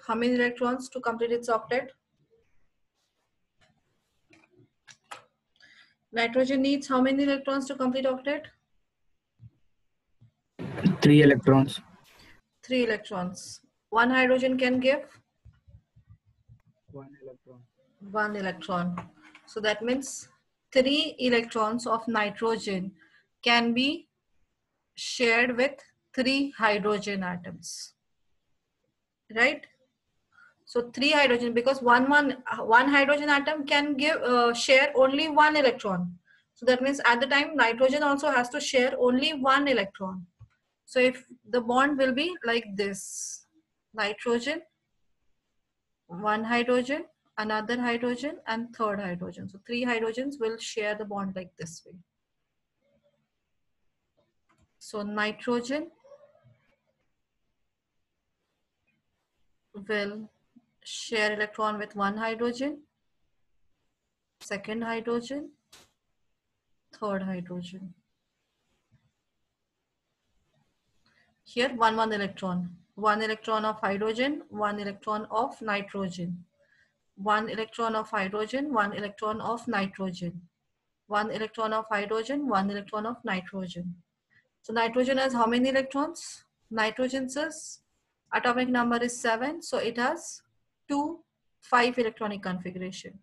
How many electrons to complete its octet? Nitrogen needs how many electrons to complete octet? 3 electrons. 3 electrons. One hydrogen can give 1 electron. 1 electron. So that means 3 electrons of nitrogen can be shared with 3 hydrogen atoms. Right? So 3 hydrogen, because one hydrogen atom can give share only 1 electron. So that means at the time nitrogen also has to share only 1 electron. So if the bond will be like this, nitrogen, 1 hydrogen, another hydrogen, and third hydrogen. So 3 hydrogens will share the bond like this way. So nitrogen will share electron with 1 hydrogen, second hydrogen, third hydrogen. Here 1 electron. 1 electron of hydrogen, 1 electron of nitrogen. 1 electron of hydrogen, 1 electron of nitrogen. 1 electron of hydrogen, 1 electron of nitrogen. So nitrogen has how many electrons? Nitrogen's atomic number is 7. So it has 2 5 electronic configuration.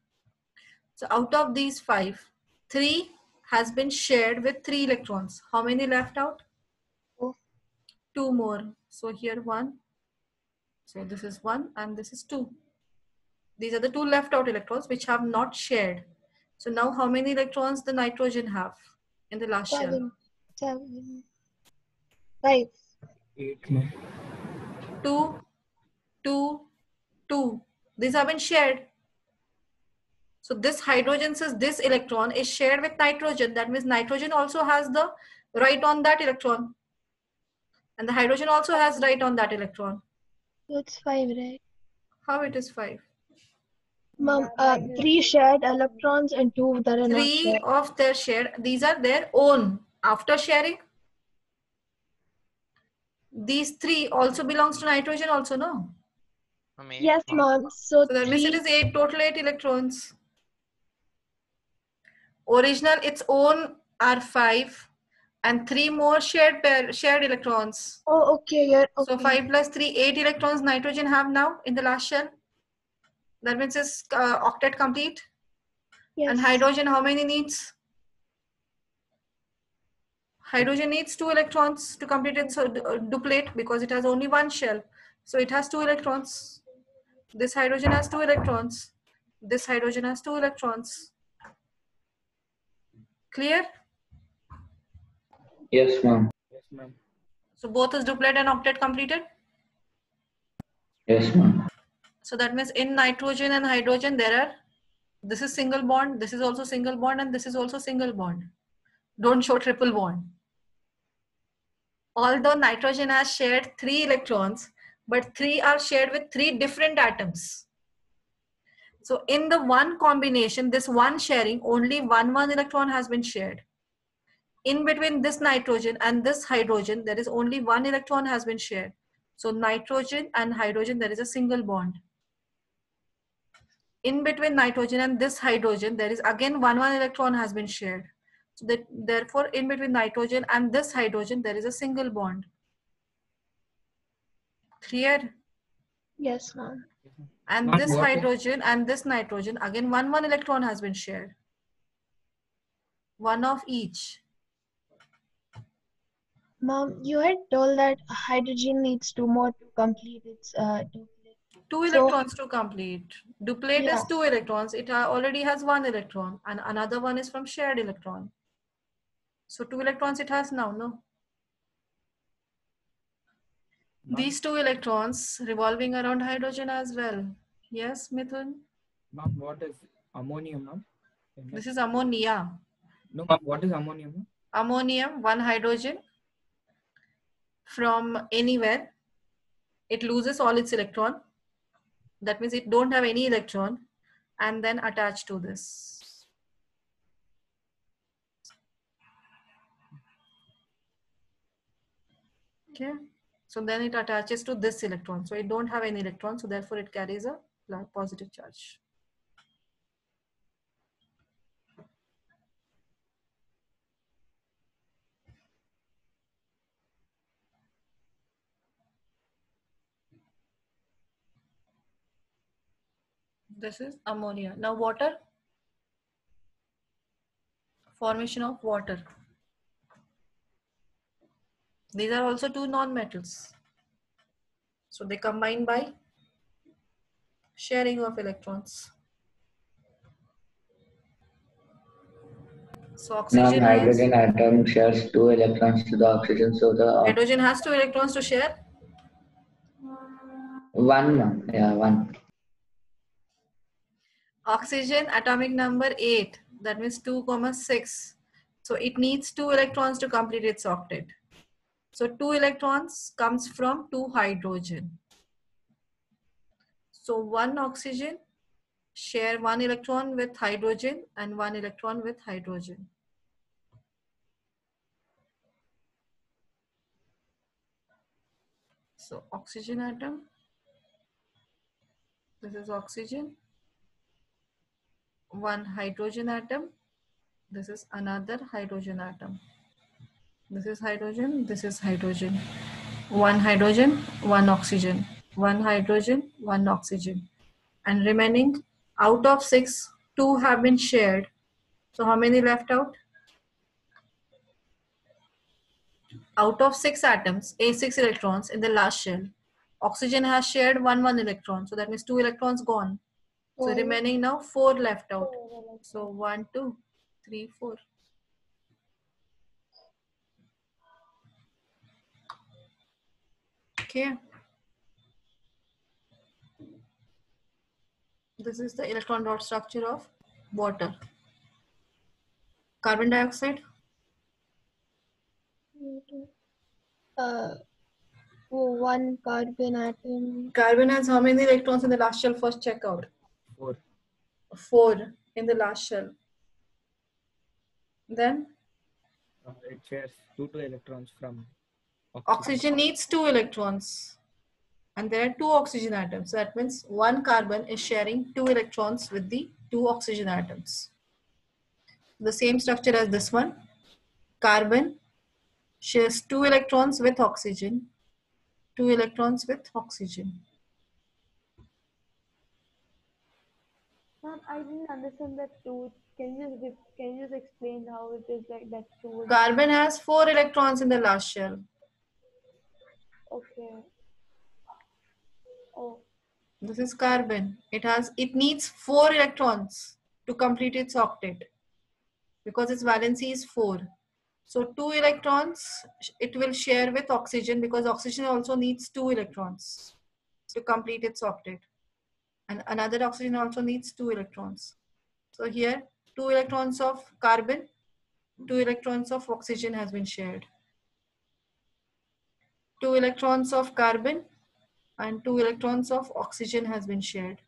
So out of these 5, 3 has been shared with 3 electrons. How many left out? 2 more. So here 1. So this is 1 and this is 2. These are the 2 left out electrons which have not shared. So now how many electrons the nitrogen have in the last shell? 7, 5. 8. No. 2, 2, 2. These have been shared. So this hydrogen says this electron is shared with nitrogen. That means nitrogen also has the right on that electron. And the hydrogen also has right on that electron. So it's 5, right? How it is 5? Mom, 3 shared electrons and 2 that are not 3 shared. of their shared. These are their own. After sharing, these 3 also belongs to nitrogen also, no? Yes, mom. So So that means it 3. is 8, total 8 electrons. Original, its own are 5 and 3 more shared electrons. Oh, okay. Yeah, okay. So 5 plus 3, 8 electrons nitrogen have now in the last shell. That means it's octet complete. Yes. And hydrogen, how many needs? Hydrogen needs 2 electrons to complete its duplet because it has only 1 shell. So it has 2 electrons. This hydrogen has 2 electrons. This hydrogen has 2 electrons. Clear? Yes, ma'am. Yes, ma'am. So both is duplet and octet completed. Yes, ma'am. So that means in nitrogen and hydrogen there are, this is single bond, this is also single bond, and this is also single bond. Don't show triple bond. Although nitrogen has shared 3 electrons, but 3 are shared with 3 different atoms. So in the one combination, this one sharing, only one electron has been shared. In between this nitrogen and this hydrogen, there is only 1 electron has been shared. So nitrogen and hydrogen, there is a single bond. In between nitrogen and this hydrogen, there is again one electron has been shared. So that, therefore, in between nitrogen and this hydrogen, there is a single bond. Clear? Yes, ma'am. And Ma'am, this what is- hydrogen and this nitrogen, again one electron has been shared. One of each. Mom, you had told that hydrogen needs 2 more to complete its duplet. 2 So- electrons to complete. Duplet Yeah. is 2 electrons. It already has 1 electron, and another one is from shared electron. So 2 electrons it has now, no? Ma'am, These 2 electrons revolving around hydrogen as well. Yes, Mithun? ma'am, what is ammonium, ma'am? This is ammonia. No, ma'am, what is ammonium, ma'am? Ammonium, 1 hydrogen from anywhere. It loses all its electron. That means it don't have any electron, and then attached to this. Okay. So then it attaches to this electron. So it don't have any electron, so therefore it carries a positive charge. This is ammonia. Now water, formation of water. These are also two non-metals. So they combine by sharing of electrons. So oxygen Non-hydrogen has, atom shares two electrons to the oxygen, so the hydrogen has two electrons to share. one, ma'am. Yeah, one. Oxygen atomic number 8, that means 2,6. So it needs 2 electrons to complete its octet. So 2 electrons comes from 2 hydrogen. So 1 oxygen share 1 electron with hydrogen and 1 electron with hydrogen. So oxygen atom, this is oxygen. 1 hydrogen atom, this is another hydrogen atom. This is hydrogen, this is hydrogen. 1 hydrogen, 1 oxygen. 1 hydrogen, 1 oxygen. And remaining out of 6, 2 have been shared. So how many left out? Out of 6 atoms, 6 electrons in the last shell, oxygen has shared 1 electron. So that means 2 electrons gone. So Four. remaining now 4 left out. Four So 1, 2, 3, 4. Okay. This is the electron dot structure of water. Carbon dioxide, one carbon atom. carbon has how many electrons in the last shell? First check out. 4. 4 in the last shell. Then It shares two electrons from oxygen needs 2 electrons. And there are 2 oxygen atoms. So that means 1 carbon is sharing 2 electrons with the 2 oxygen atoms. The same structure as this one. Carbon shares 2 electrons with oxygen, 2 electrons with oxygen. Ma'am, I didn't understand that two. Can you just explain how it is like that two? Carbon has 4 electrons in the last shell. Okay. Oh, This is carbon. It needs 4 electrons to complete its octet because its valency is 4. So 2 electrons it will share with oxygen because oxygen also needs 2 electrons to complete its octet. And another oxygen also needs 2 electrons. So here 2 electrons of carbon, 2 electrons of oxygen has been shared. 2 electrons of carbon and 2 electrons of oxygen has been shared.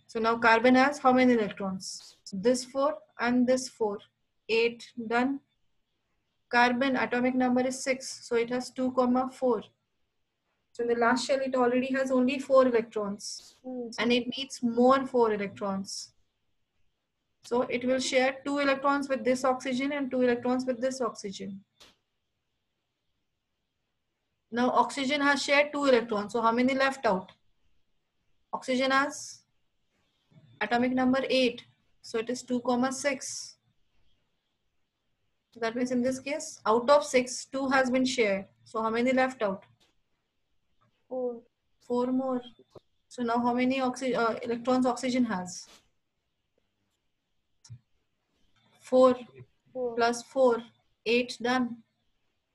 So now carbon has how many electrons? This 4 and this 4. 8 done. Carbon atomic number is 6. So it has 2, 4. So in the last shell it already has only 4 electrons. And it needs more 4 electrons. So it will share 2 electrons with this oxygen and 2 electrons with this oxygen. Now oxygen has shared 2 electrons. So how many left out? Oxygen has atomic number 8. So it is 2, 6. So that means in this case, out of 6, 2 has been shared. So how many left out? 4. 4 more. So now how many electrons oxygen has? 4 4. plus 4, 8 done.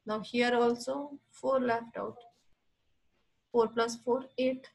Now here also 4 left out. 4 plus 4, 8.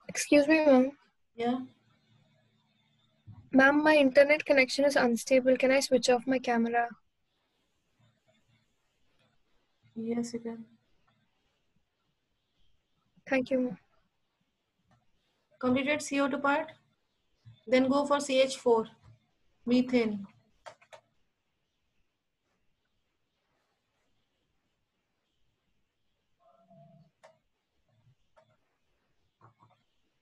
Excuse me, ma'am. Yeah. Ma'am, my internet connection is unstable. Can I switch off my camera? Yes, you can. Thank you, ma'am. Completed CO2 part? Then go for CH4, methane.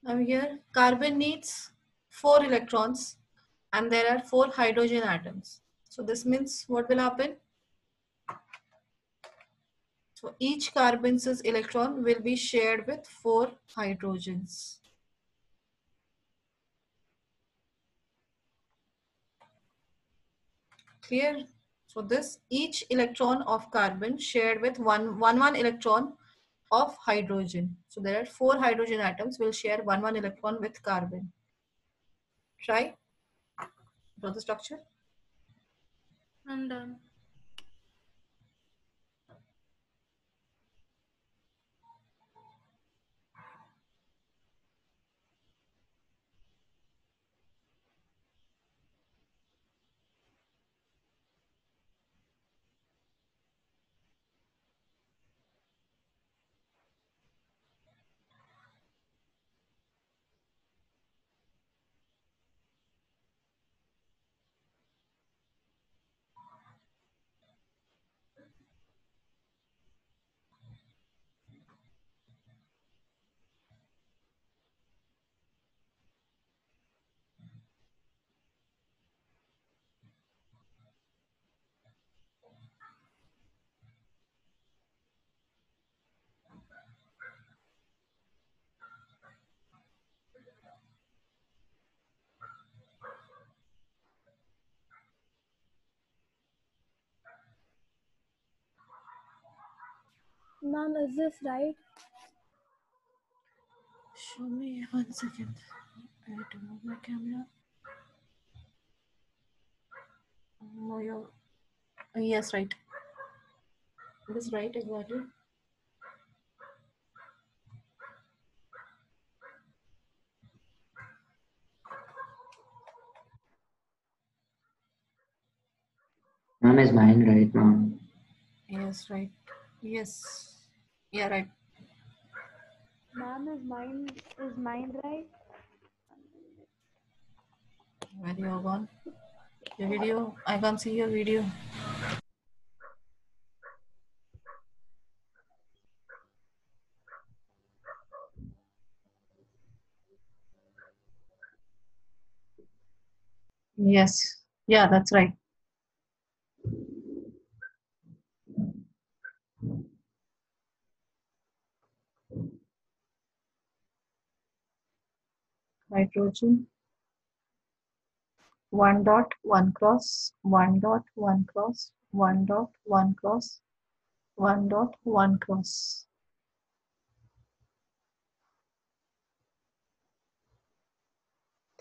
Now here, carbon needs 4 electrons and there are 4 hydrogen atoms. So this means what will happen? So each carbon's electron will be shared with 4 hydrogens. Clear? So this each electron of carbon shared with one electron of hydrogen. So there are 4 hydrogen atoms will share one electron with carbon. Try. Draw the structure. I'm done. Ma'am, is this right? Show me 1 second. I have to move my camera. No, you're... Yes, right. It is right exactly. Ma'am, is mine right, ma'am? Yes, right. Yes. Yeah, right. Ma'am, is mine right? Where you are gone? Your video. I can't see your video. Yes. Yeah, that's right. Hydrogen. 1 dot 1 cross 1 dot 1 cross 1 dot 1 cross 1 dot 1 cross.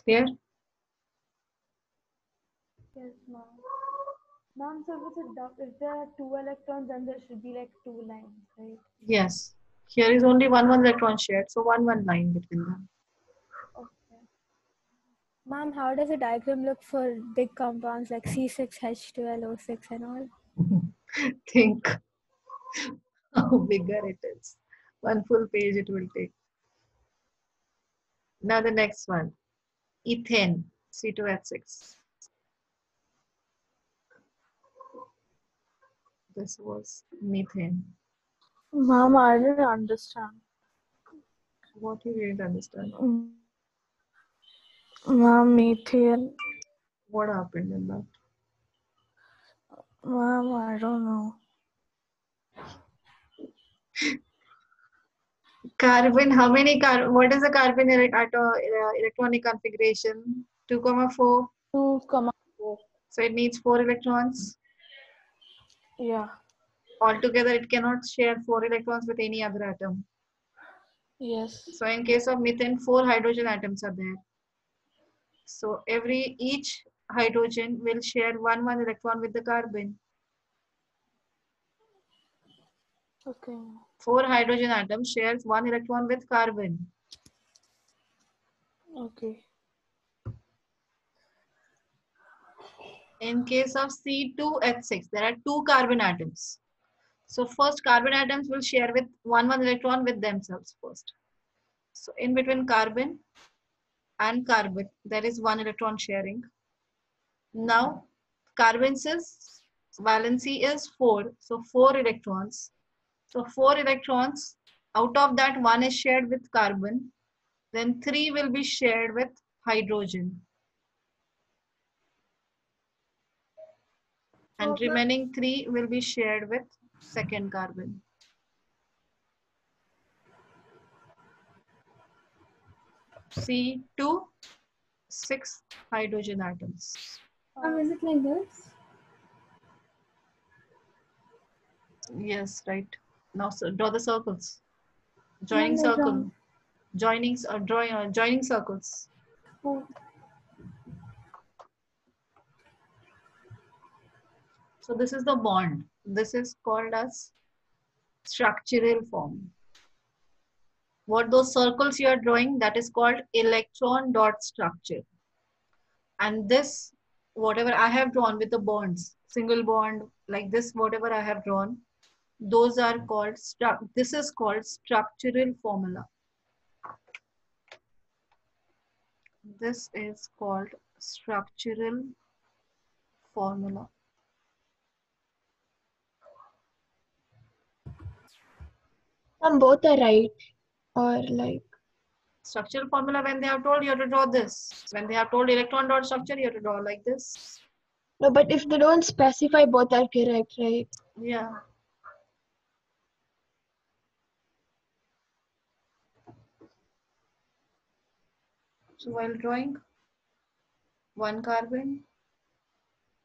Clear? Yes, ma'am. Ma'am, so if there are 2 electrons, then there should be like 2 lines, right? Yes. Here is only one electron shared, so one line between them. Okay. Ma'am, how does a diagram look for big compounds like C6H12O6 and all? Think how bigger it is. One full page it will take. Now the next one, ethane, C2H6. This was methane. Ma'am, I didn't understand. What you didn't understand? Ma'am, methane. What happened in that? Ma'am, I don't know. Carbon, how many what is the carbon electronic configuration? 2,4. 2,4. So it needs 4 electrons. Yeah. Altogether, it cannot share 4 electrons with any other atom. Yes. So in case of methane, 4 hydrogen atoms are there. So each hydrogen will share one electron with the carbon. Okay. 4 hydrogen atoms shares 1 electron with carbon. Okay. In case of C2H6, there are 2 carbon atoms. So first carbon atoms will share with one electron with themselves first. So in between carbon and carbon, there is 1 electron sharing. Now carbon's valency is 4. So 4 electrons. So 4 electrons, out of that 1 is shared with carbon. Then 3 will be shared with hydrogen. And remaining 3 will be shared with second carbon. C2, 6 hydrogen atoms. Is it like this? Yes, right. Now so draw the circles. Joining they're circle. drawn. Joining circles. Oh. So this is the bond. This is called as structural form. What those circles you are drawing, that is called electron dot structure. And this, whatever I have drawn with the bonds, single bond, like this, whatever I have drawn, those are called, this is called structural formula. This is called structural formula. Both are right, or like Structural formula, when they have told you have to draw this. When they have told electron dot structure, you have to draw like this. no, but if they don't specify, both are correct, right? Yeah. So while drawing, 1 carbon,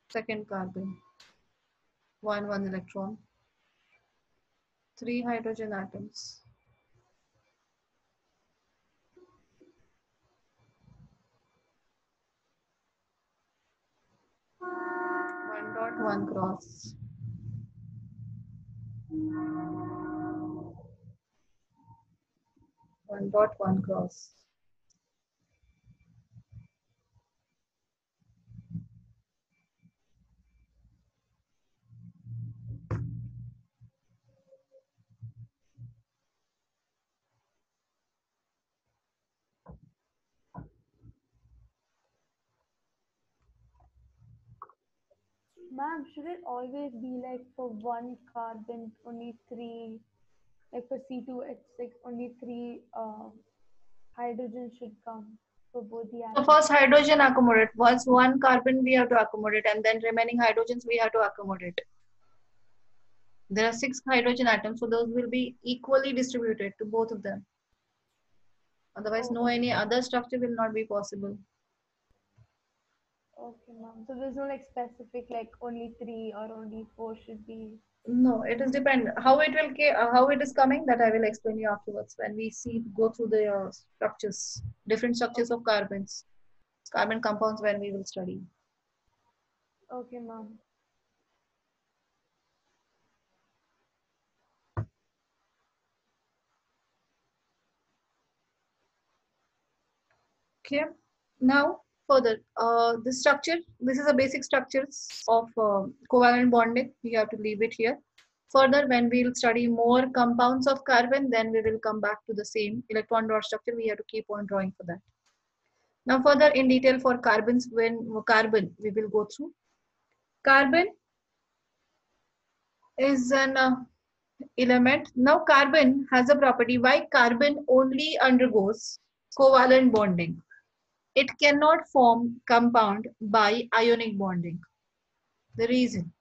second carbon, 1 electron, 3 hydrogen atoms. One dot, 1 cross. One dot, 1 cross. Ma'am, should it always be like for 1 carbon, only 3, like for C2H6, only 3 hydrogen should come for both the So atoms? first hydrogen accommodate. Once 1 carbon we have to accommodate, and then remaining hydrogens we have to accommodate. There are 6 hydrogen atoms, so those will be equally distributed to both of them. Otherwise, no any other structure will not be possible. Okay, ma'am. So there's no like specific like only 3 or only 4 should be. No, it is depend how it will how it is coming, that I will explain you afterwards when we go through the structures, different structures of carbons, carbon compounds, when we will study. Okay, ma'am. Okay, now further, the structure, this is a basic structures of covalent bonding. We have to leave it here. Further, when we'll study more compounds of carbon, then we will come back to the same electron dot structure. We have to keep on drawing for that. Now further in detail for carbons, when carbon we will go through. Carbon is an element. Now carbon has a property. Why carbon only undergoes covalent bonding? It cannot form compound by ionic bonding. The reason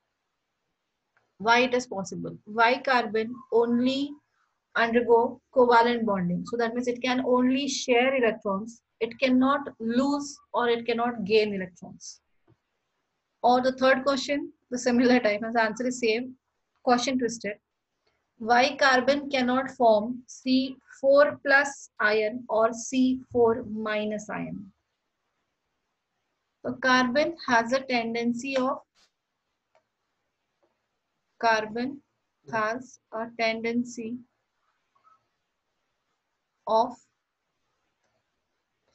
why it is possible. Why carbon only undergo covalent bonding? So that means it can only share electrons. It cannot lose or it cannot gain electrons. Or the third question, the similar type, as the answer is same. Question twisted. Why carbon cannot form C4 plus ion or C4 minus ion? So carbon has a tendency of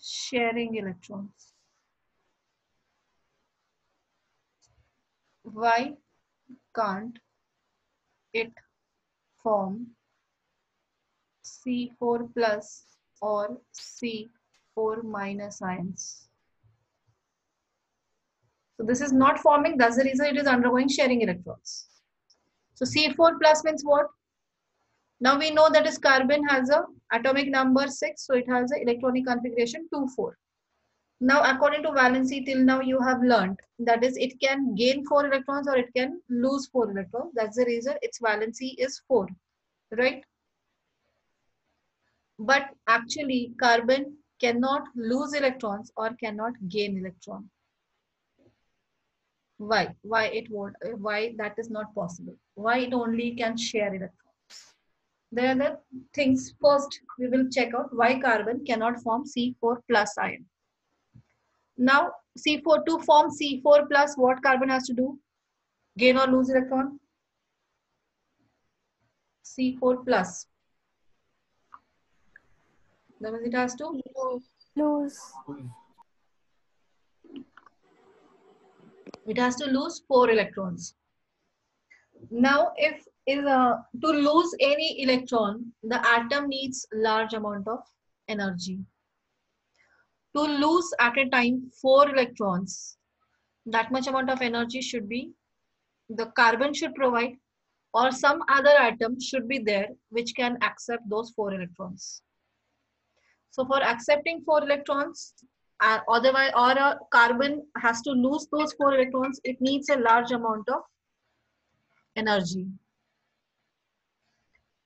sharing electrons. Why can't it form C4 plus or C4 minus ions? So this is not forming, that's the reason it is undergoing sharing electrons. So C4 plus means what? Now we know that is carbon has a atomic number 6, so it has a electronic configuration 2,4. Now according to valency, till now you have learned that is it can gain 4 electrons or it can lose 4 electrons. That's the reason its valency is 4, right? But actually carbon cannot lose electrons or cannot gain electron. Why? Why it won't? Why that is not possible? Why it only can share electrons? There are the things. First, we will check out why carbon cannot form C4 plus ion. Now, C4 to form C4 plus, what carbon has to do? Gain or lose electron? C4 plus. That means it has to Lose. It has to lose 4 electrons. Now, if to lose any electron, the atom needs large amount of energy. To lose at a time 4 electrons, that much amount of energy should be, the carbon should provide, or some other atom should be there which can accept those 4 electrons. So for accepting 4 electrons, otherwise, or a carbon has to lose those 4 electrons, it needs a large amount of energy.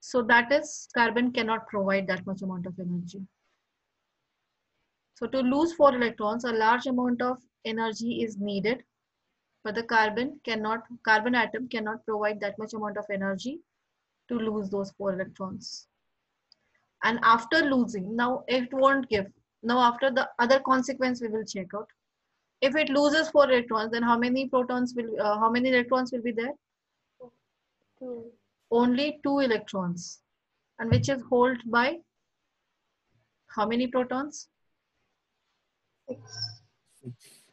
So that is, carbon cannot provide that much amount of energy. So to lose 4 electrons, a large amount of energy is needed, but the carbon atom cannot provide that much amount of energy to lose those 4 electrons. And after losing, now it won't give. Now after the other consequence we will check out. If it loses 4 electrons, then how many electrons will be there? 2. Only 2 electrons. And which is held by how many protons?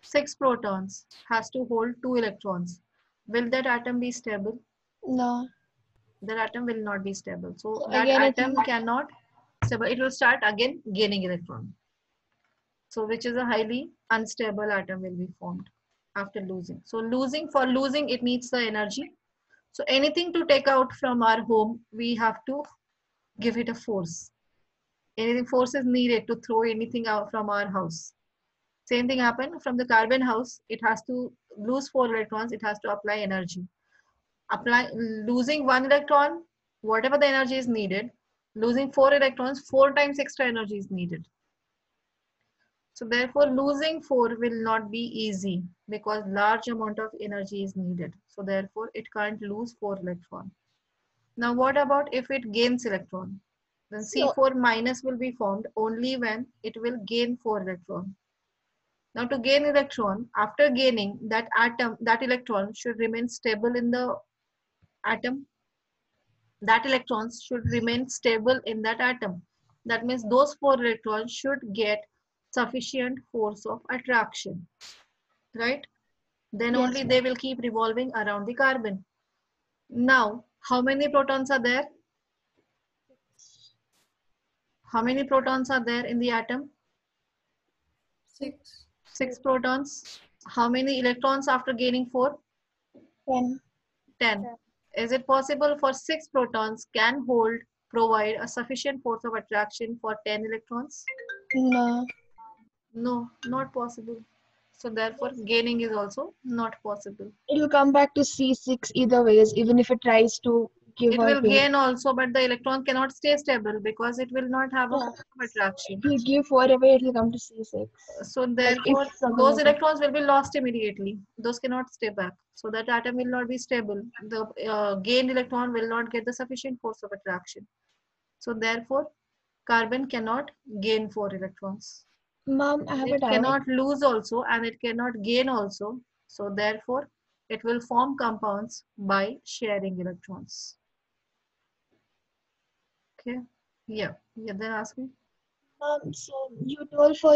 6 protons has to hold 2 electrons. Will that atom be stable? No. That atom will not be stable. So So that again, it atom cannot stable. It will start again gaining electron. So which is a highly unstable atom will be formed after losing. So for losing, it needs the energy. So anything to take out from our home, we have to give it a force. Anything force is needed to throw anything out from our house. Same thing happened from the carbon house. It has to lose 4 electrons. It has to apply energy. Losing 1 electron, whatever the energy is needed. Losing 4 electrons, 4 times extra energy is needed. So therefore, losing 4 will not be easy because large amount of energy is needed. So therefore, it can't lose 4 electron. Now, what about if it gains electron? Then C4 minus will be formed only when it will gain 4 electron. Now to gain electron, after gaining that electron should remain stable in the atom. That electrons should remain stable in that atom. That means those 4 electrons should get sufficient force of attraction, right? Then Yes. only they will keep revolving around the carbon. Now, how many protons are there? How many protons are there in the atom? 6. 6 protons. How many electrons after gaining 4? 10. 10. Is it possible for 6 protons can provide a sufficient force of attraction for 10 electrons? No. No, not possible. So therefore, gaining is also not possible. It will come back to C6 either ways, even if it tries to give It or will take. gain also, but the electron cannot stay stable because it will not have a Yeah. force of attraction. If you give 4 away, it will come to C6. So Like therefore, if something those like that. electrons will be lost immediately. Those cannot stay back. So that atom will not be stable. The gained electron will not get the sufficient force of attraction. So therefore, carbon cannot gain 4 electrons. Mom, I have a It doubt. cannot lose also and it cannot gain also. So therefore, it will form compounds by sharing electrons. Okay. Yeah. Yeah. Then ask me. So you told for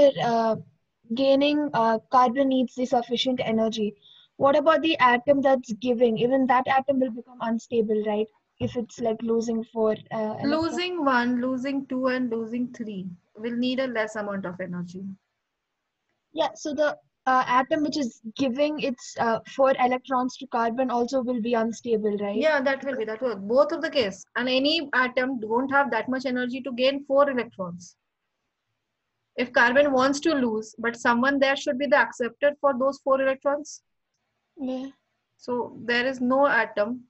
gaining carbon needs the sufficient energy. What about the atom that's giving? Even that atom will become unstable, right? If it's like losing 4 electrons. Losing 1, losing 2, and losing 3 will need a less amount of energy. Yeah, so the atom which is giving its 4 electrons to carbon also will be unstable, right? Yeah, that will be that will both of the case. And any atom won't have that much energy to gain 4 electrons. If carbon wants to lose, but someone there should be the acceptor for those 4 electrons. Yeah. So there is no atom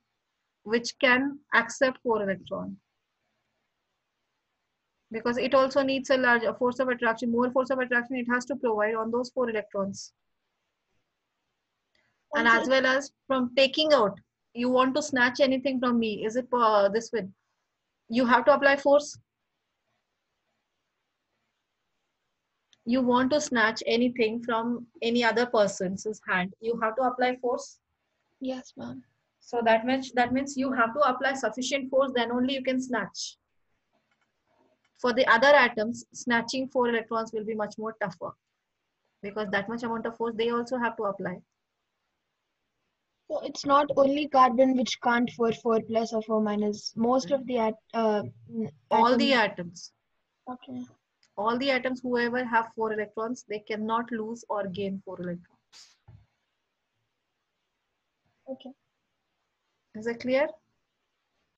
which can accept 4 electron. Because it also needs a large force of attraction, more force of attraction it has to provide on those 4 electrons. And Also, as well as from taking out, you want to snatch anything from me, is it this way? You have to apply force. You want to snatch anything from any other person's hand, you have to apply force. yes, ma'am. So that means you have to apply sufficient force, then only you can snatch. For the other atoms, snatching 4 electrons will be much more tougher because that much amount of force they also have to apply. So it's not only carbon which can't 4 plus or 4 minus. Most of the All the atoms. atoms. Okay. All the atoms whoever have 4 electrons, they cannot lose or gain 4 electrons. Okay. Is it clear?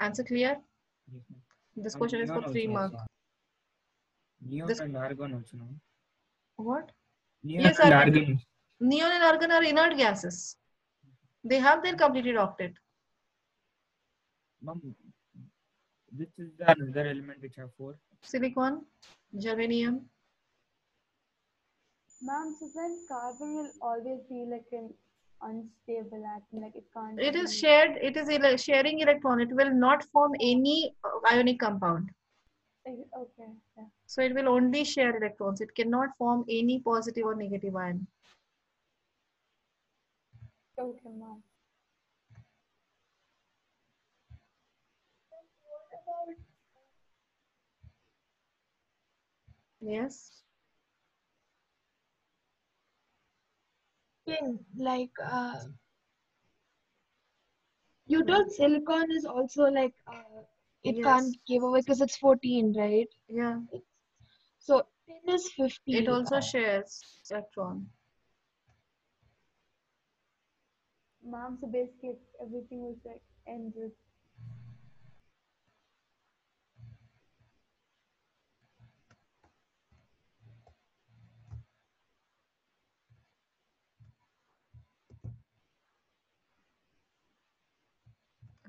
Answer clear? Yes, ma'am. This And question is for neon 3 also, marks. Neon This- and argon also, no? What? Neon Yes, and argon. argon. Neon and argon are inert gases. They have their completed octet. Ma'am, which is the another element which have 4? Silicon, germanium. Ma'am, so then carbon will always be like an unstable atom, like it can't. It is be- shared. It is sharing electron. It will not form any ionic compound. Okay, yeah. So it will only share electrons. It cannot form any positive or negative ion. Okay, ma'am. Yes. Thing, like you told silicon is also like it Yes. can't give away because it's 14, right? Yeah. So 10 is 50. It also shares electron. Ma'am, so basically everything was like end with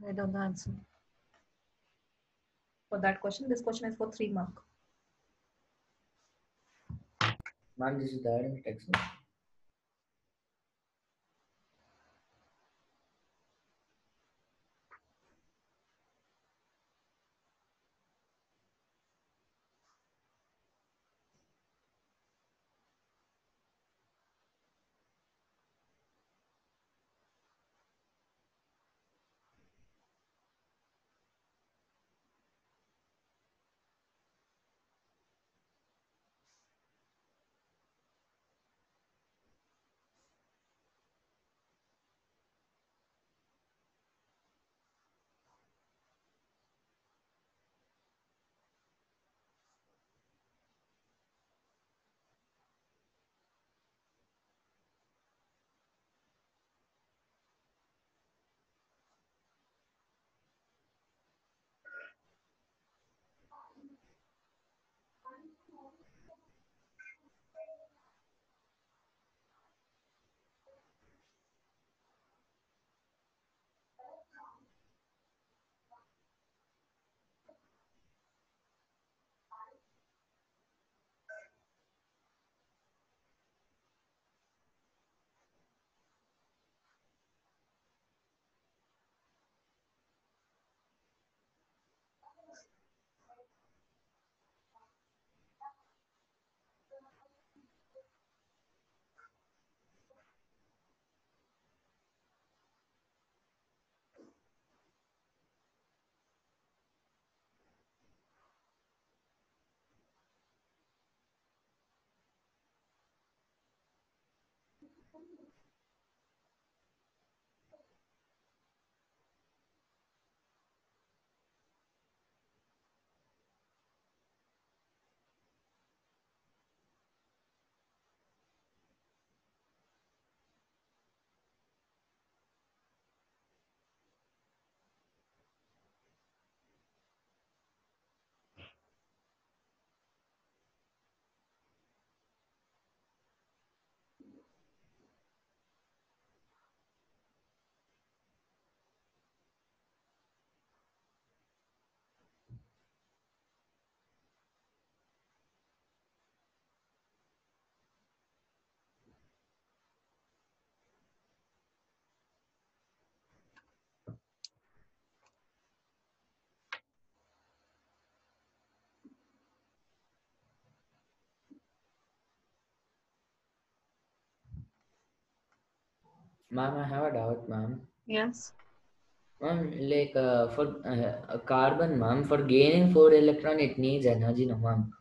Write down the answer. For that question, this question is for 3 mark. Ma'am, this is there in the textbook. Ma'am, I have a doubt, ma'am. Yes. Ma'am, like for a carbon, ma'am, for gaining 4 electron, it needs energy, no, ma'am.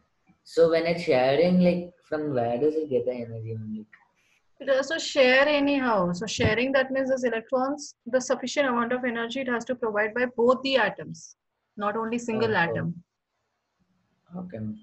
So when it's sharing, like from where does it get the energy, ma'am? Like, It also share anyhow. So sharing, that means those electrons, the sufficient amount of energy it has to provide by both the atoms, not only single oh, atom. okay, ma'am.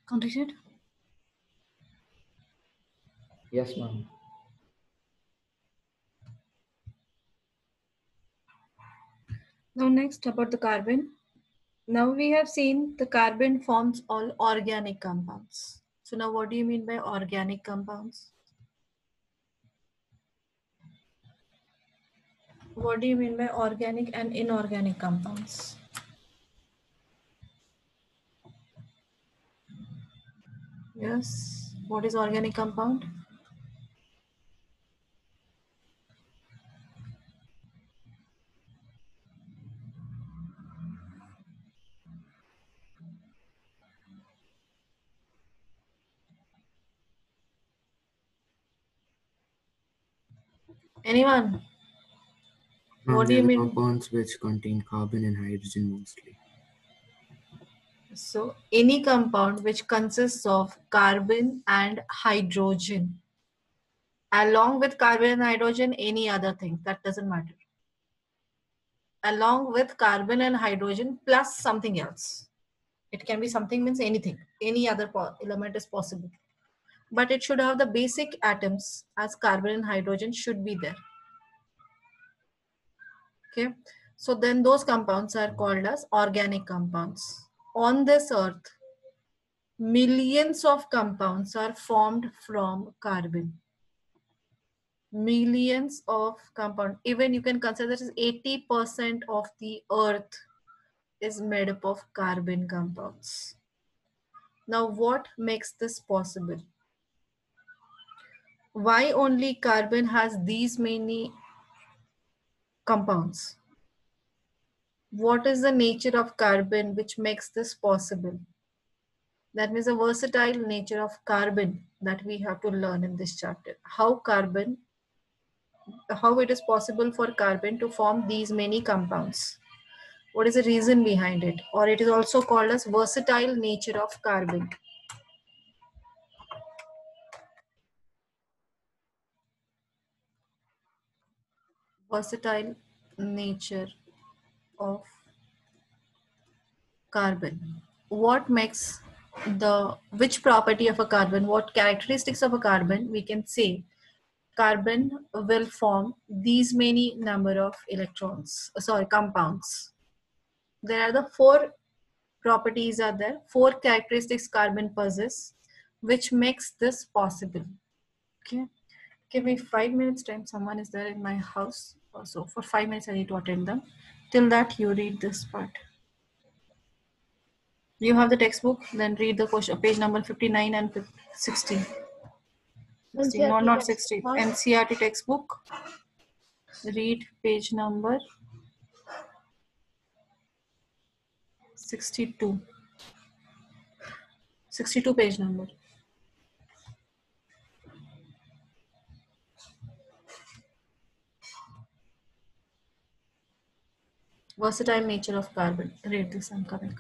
Completed? Yes, ma'am. Now next about the carbon. Now we have seen the carbon forms all organic compounds. So now what do you mean by organic compounds? What do you mean by organic and inorganic compounds? Yes. What is organic compound? Anyone? What do They are you the mean? compounds which contain carbon and hydrogen mostly. So any compound which consists of carbon and hydrogen, along with carbon and hydrogen, any other thing, that doesn't matter. Along with carbon and hydrogen plus something else. It can be something means anything, any other element is possible. But it should have the basic atoms as carbon and hydrogen should be there. Okay. So then those compounds are called as organic compounds. On this earth, millions of compounds are formed from carbon. millions of compound. Even you can consider this 80% of the earth is made up of carbon compounds. Now, what makes this possible? Why only carbon has these many compounds? What is the nature of carbon which makes this possible? That means the versatile nature of carbon that we have to learn in this chapter. How it is possible for carbon to form these many compounds. What is the reason behind it? Or it is also called as versatile nature of carbon. Versatile nature of carbon. What makes which property of a carbon, what characteristics of a carbon we can say carbon will form these many number of compounds. There are the four properties are there, four characteristics carbon possesses, which makes this possible. Okay, give me 5 minutes time. Someone is there in my house, so for 5 minutes I need to attend them. Till that, you read this part. You have the textbook, then read the question, page number 59 and 60. 60 NCERT not textbook, 60. huh? NCERT textbook. Read page number 62. 62 page number. Versatile nature of carbon. Read this, I'm coming.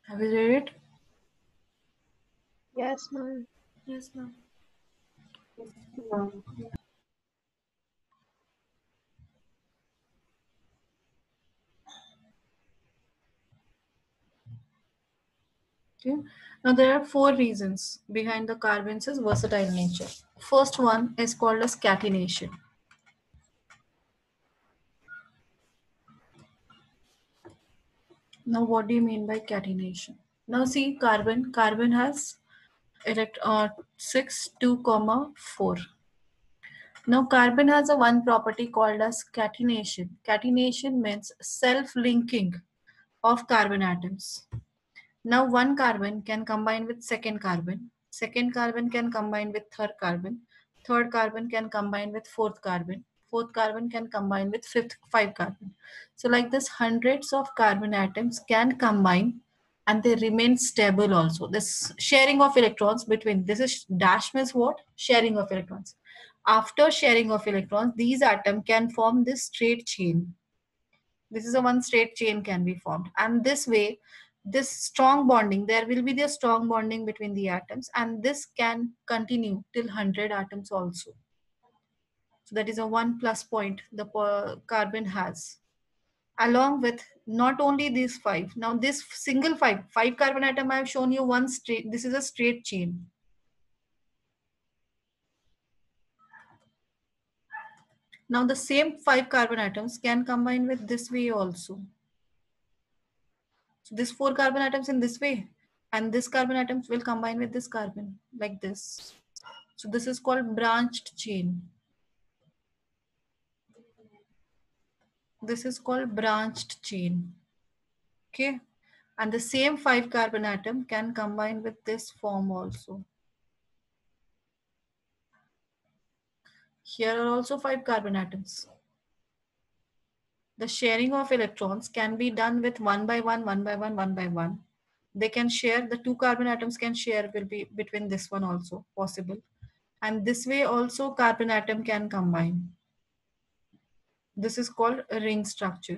Have you read it? Yes, ma'am. Yes, ma'am. Okay. Now there are 4 reasons behind the carbon's versatile nature. First one is called as catenation. Now what do you mean by catenation? Now see carbon has 6, 2, 4. Now carbon has a one property called as catenation. Catenation means self-linking of carbon atoms. Now one carbon can combine with second carbon can combine with third carbon can combine with fourth carbon can combine with five carbon. So like this, hundreds of carbon atoms can combine and they remain stable also. This sharing of electrons between, this is dash means what? Sharing of electrons. After sharing of electrons, these atoms can form this straight chain. This is a one straight chain can be formed, and this way this strong bonding, there will be the strong bonding between the atoms, and this can continue till 100 atoms also. So that is a one plus point the carbon has, along with not only these 5. Now this single 5 carbon atom I have shown you one straight, this is a straight chain. Now the same 5 carbon atoms can combine with this way also. So this 4 carbon atoms in this way, and this carbon atoms will combine with this carbon like this. So this is called branched chain. This is called branched chain. Okay. And the same 5 carbon atom can combine with this form also. Here are also 5 carbon atoms. The sharing of electrons can be done with one by one, one by one, one by one. They can share, the 2 carbon atoms can share will be between this one also possible. And this way also carbon atom can combine. This is called a ring structure.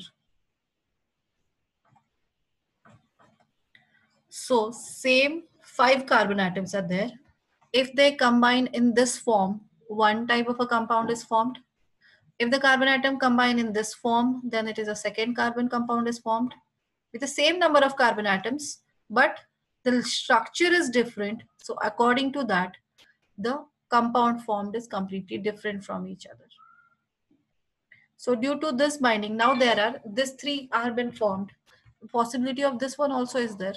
So same 5 carbon atoms are there. If they combine in this form, one type of a compound is formed. If the carbon atom combine in this form, then it is a second carbon compound is formed with the same number of carbon atoms, but the structure is different. So according to that, the compound formed is completely different from each other. So due to this binding, now there are, this 3 are been formed. The possibility of this one also is there.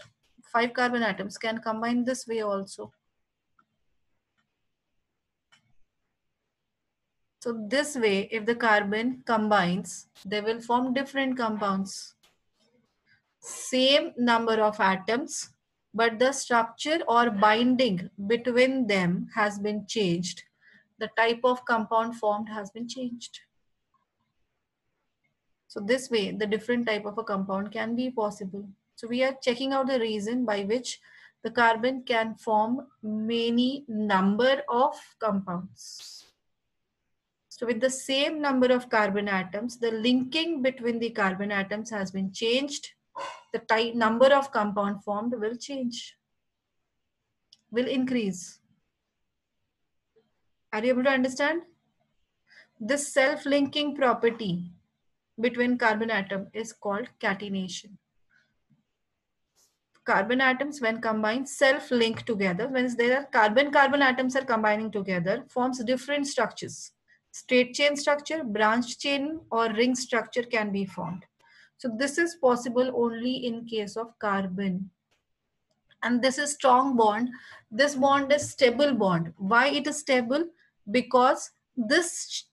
5 carbon atoms can combine this way also. So this way, if the carbon combines, they will form different compounds. Same number of atoms, but the structure or binding between them has been changed. The type of compound formed has been changed. So this way, the different type of a compound can be possible. So we are checking out the reason by which the carbon can form many number of compounds. So with the same number of carbon atoms, the linking between the carbon atoms has been changed. The type number of compound formed will change, will increase. Are you able to understand? This self-linking property between carbon atom is called catenation. Carbon atoms when combined self-link together, when there are carbon atoms are combining together, forms different structures. Straight chain structure, branched chain or ring structure can be formed. So this is possible only in case of carbon. And this is strong bond. This bond is stable bond. Why it is stable? Because this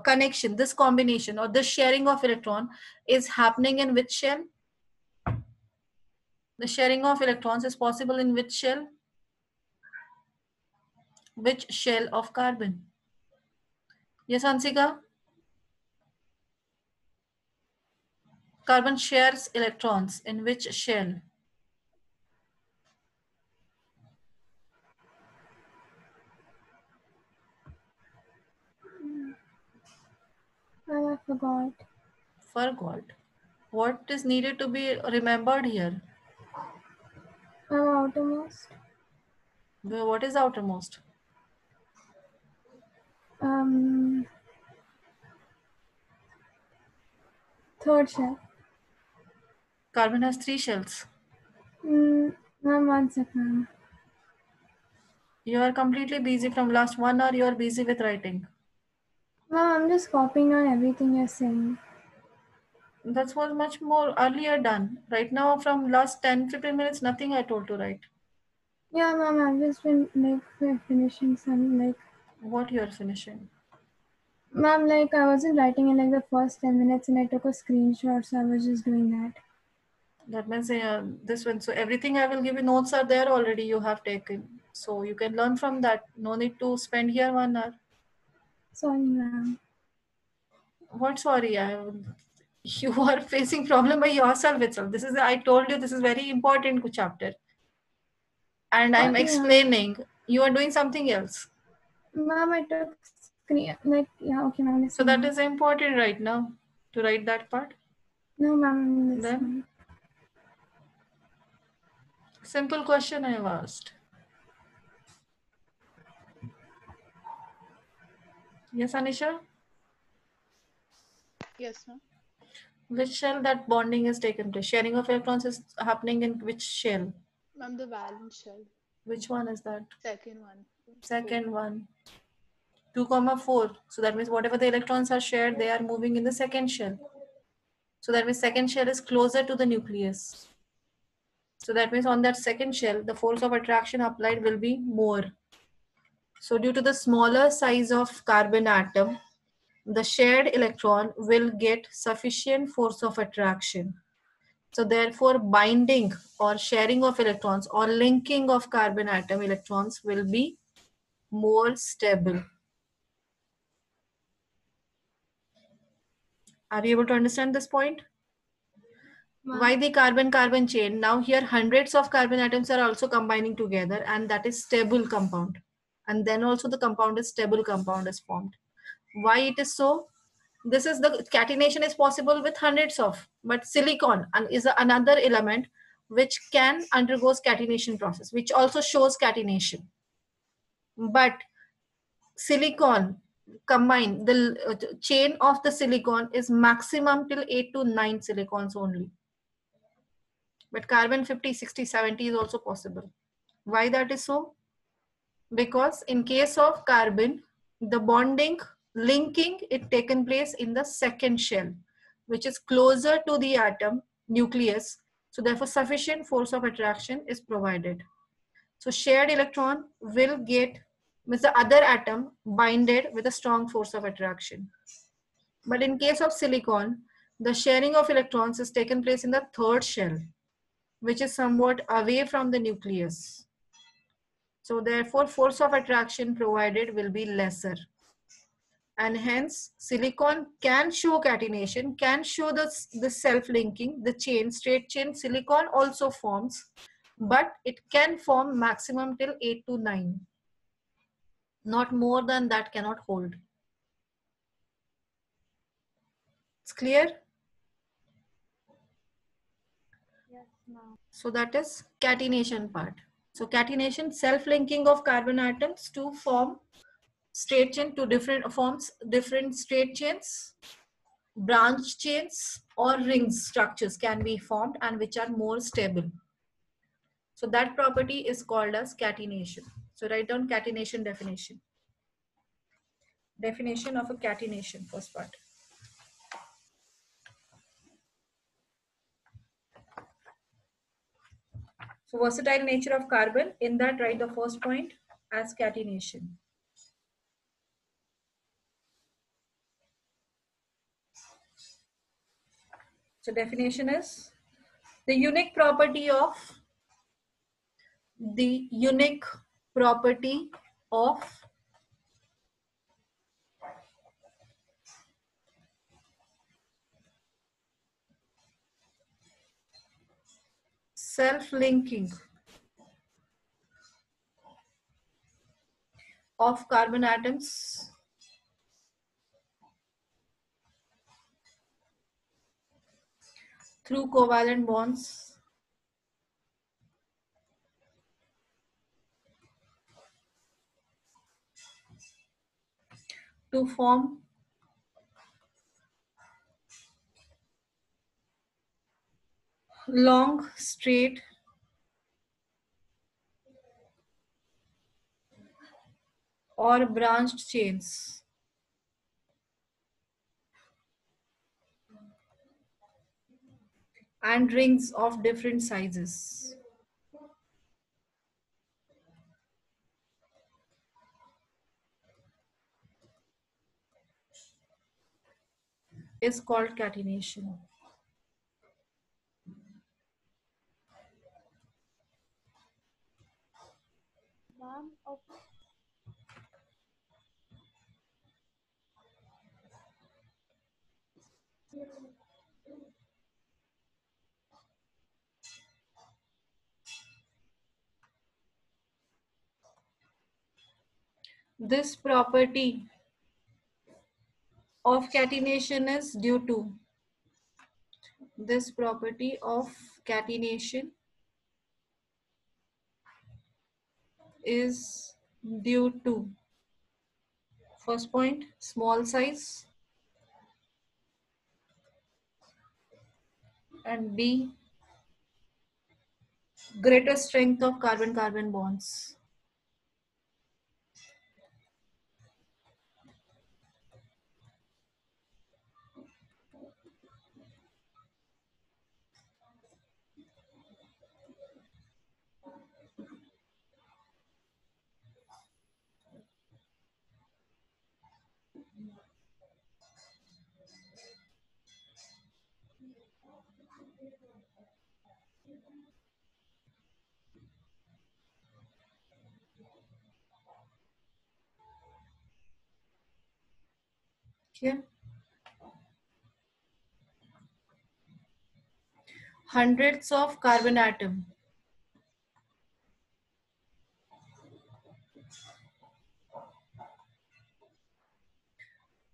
connection, this combination or this sharing of electron is happening in which shell? The sharing of electrons is possible in which shell? Which shell of carbon? Yes, Ansika? Carbon shares electrons in which shell? I forgot. Forgot. What is needed to be remembered here? Outermost. What is the outermost? Third shell. Carbon has 3 shells. Ma'am, 1 second. You are completely busy from last 1 hour. You are busy with writing. Ma'am, I'm just copying on everything you're saying. That was much more earlier done. Right now, from last 10-15 minutes, nothing I told to write. Yeah, ma'am, I've just been finishing some What you are finishing? Ma'am, I wasn't writing in the first 10 minutes and I took a screenshot, so I was just doing that. That means this one. So everything I will give you notes are there already. You have taken. So you can learn from that. No need to spend here 1 hour. Sorry, ma'am. What sorry? You are facing problem by yourself itself. This is I told you this is very important chapter. And I'm explaining. You are doing something else. Ma'am, I took screen yeah, okay, ma'am. So that is important right now to write that part. No, ma'am. Then simple question I have asked. Yes, Anisha? Yes, ma'am. Which shell that bonding is taken place? Sharing of electrons is happening in which shell? Ma'am, the valence shell. Which one is that? Second one. Second one. 2,4. So that means whatever the electrons are shared, they are moving in the second shell. So that means second shell is closer to the nucleus. So that means on that second shell, the force of attraction applied will be more. So due to the smaller size of carbon atom, the shared electron will get sufficient force of attraction. So therefore binding or sharing of electrons or linking of carbon atom electrons will be more stable. Are you able to understand this point? Why the carbon-carbon chain? Now here hundreds of carbon atoms are also combining together and that is stable compound. And then also the compound is stable compound is formed. Why it is so? This is the catenation is possible with hundreds of, but silicon is another element which can undergoes catenation process, which also shows catenation. But silicon combined, the chain of the silicon is maximum till 8 to 9 silicons only. But carbon 50, 60, 70 is also possible. Why that is so? Because in case of carbon, the bonding, linking, it taken place in the second shell, which is closer to the atom nucleus. So therefore sufficient force of attraction is provided. So shared electron will get, means the other atom binded with a strong force of attraction. But in case of silicon, the sharing of electrons is taken place in the third shell, which is somewhat away from the nucleus. So therefore force of attraction provided will be lesser. And hence silicon can show catenation, can show the self-linking, the chain, straight chain silicon also forms, but it can form maximum till 8 to 9. Not more than that cannot hold. It's clear? Yes, ma'am. So that is catenation part. So catenation, self-linking of carbon atoms to form straight chain, to different forms, different straight chains, branch chains or rings structures can be formed and which are more stable. So that property is called as catenation. So write down catenation definition. Definition of a catenation, first part. So versatile nature of carbon, in that write the first point as catenation. So definition is the unique property of self-linking of carbon atoms through covalent bonds to form long, straight, or branched chains. And rings of different sizes. Is called catenation. Ma'am, of This property of catenation is due to is due to first point, small size, and B, greater strength of carbon-carbon bonds. Okay. Hundreds of carbon atom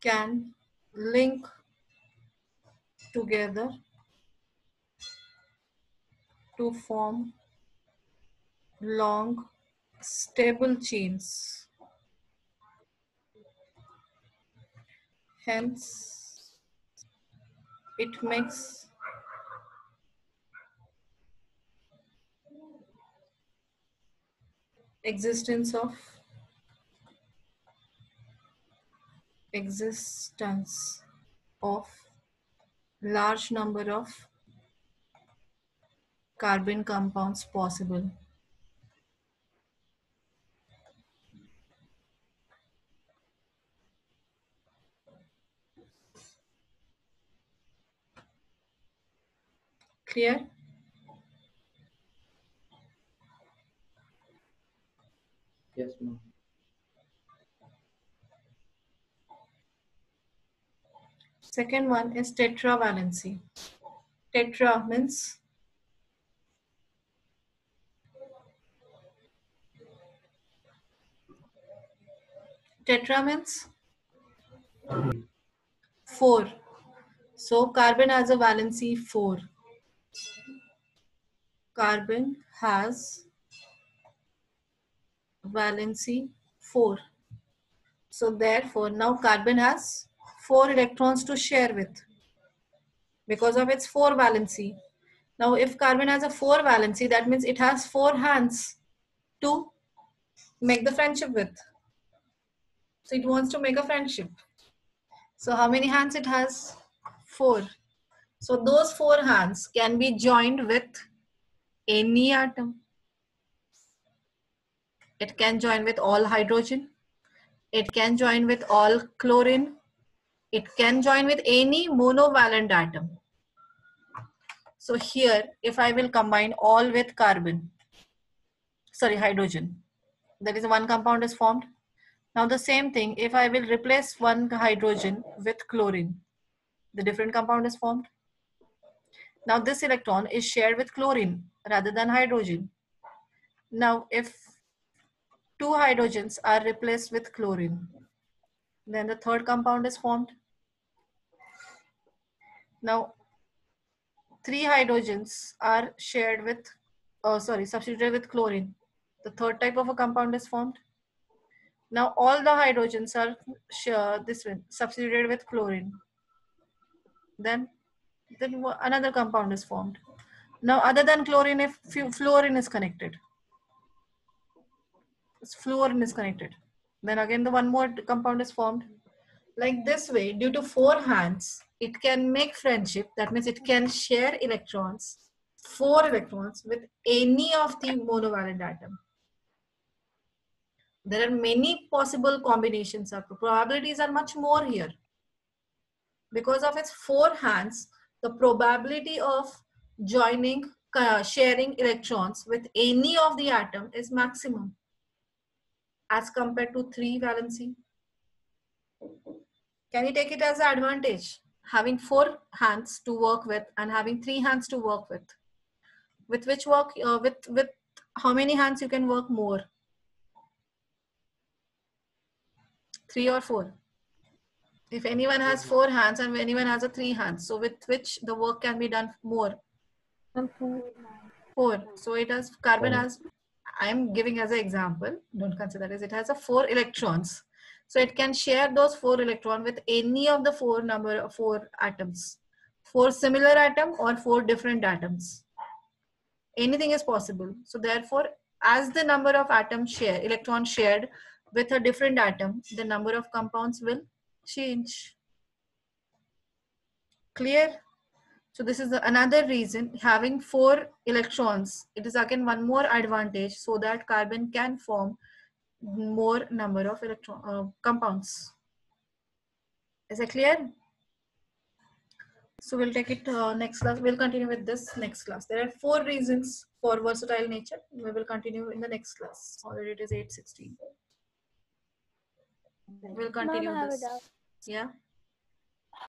can link together to form long, stable chains. Hence, it makes existence of large number of carbon compounds possible. Clear? Yes, ma'am. Second one is tetravalency. Tetra means four. So carbon has a valency 4. Carbon has valency 4. So therefore now carbon has 4 electrons to share with because of its 4 valency. Now if carbon has a 4 valency, that means it has 4 hands to make the friendship with. So it wants to make a friendship. So how many hands it has? 4. So those 4 hands can be joined with any atom. It can join with all hydrogen. It can join with all chlorine. It can join with any monovalent atom. So here, if I will combine all with hydrogen, that is one compound is formed. Now the same thing, if I will replace one hydrogen with chlorine, the different compound is formed. Now this electron is shared with chlorine rather than hydrogen. Now if 2 hydrogens are replaced with chlorine, then the third compound is formed. Now 3 hydrogens are shared with, substituted with chlorine. The third type of a compound is formed. Now all the hydrogens are this one substituted with chlorine. Then another compound is formed. Now other than chlorine, if fluorine is connected, fluorine is connected, then again the one more compound is formed. Like this way, due to 4 hands, it can make friendship. That means it can share electrons, 4 electrons with any of the monovalent atom. There are many possible combinations. Of probabilities are much more here. Because of its 4 hands, the probability of joining, sharing electrons with any of the atom is maximum as compared to 3 valency. Can you take it as an advantage? Having 4 hands to work with and having 3 hands to work with. With which work, with how many hands you can work more? 3 or 4? If anyone has 4 hands and anyone has a 3 hands, so with which the work can be done more? 4. So it has carbon has, I'm giving as an example, don't consider it as it has a 4 electrons. So it can share those 4 electrons with any of the 4 atoms. 4 similar atom or 4 different atoms. Anything is possible. So therefore, as the number of atoms share, electrons shared with a different atom, the number of compounds will change. Clear? So this is another reason having 4 electrons. It is again one more advantage so that carbon can form more number of compounds. Is that clear? So we'll take it next class. We'll continue with this next class. There are 4 reasons for versatile nature. We will continue in the next class. Already it is 8:16. We'll continue Ma'am, I have a this. doubt. Yeah.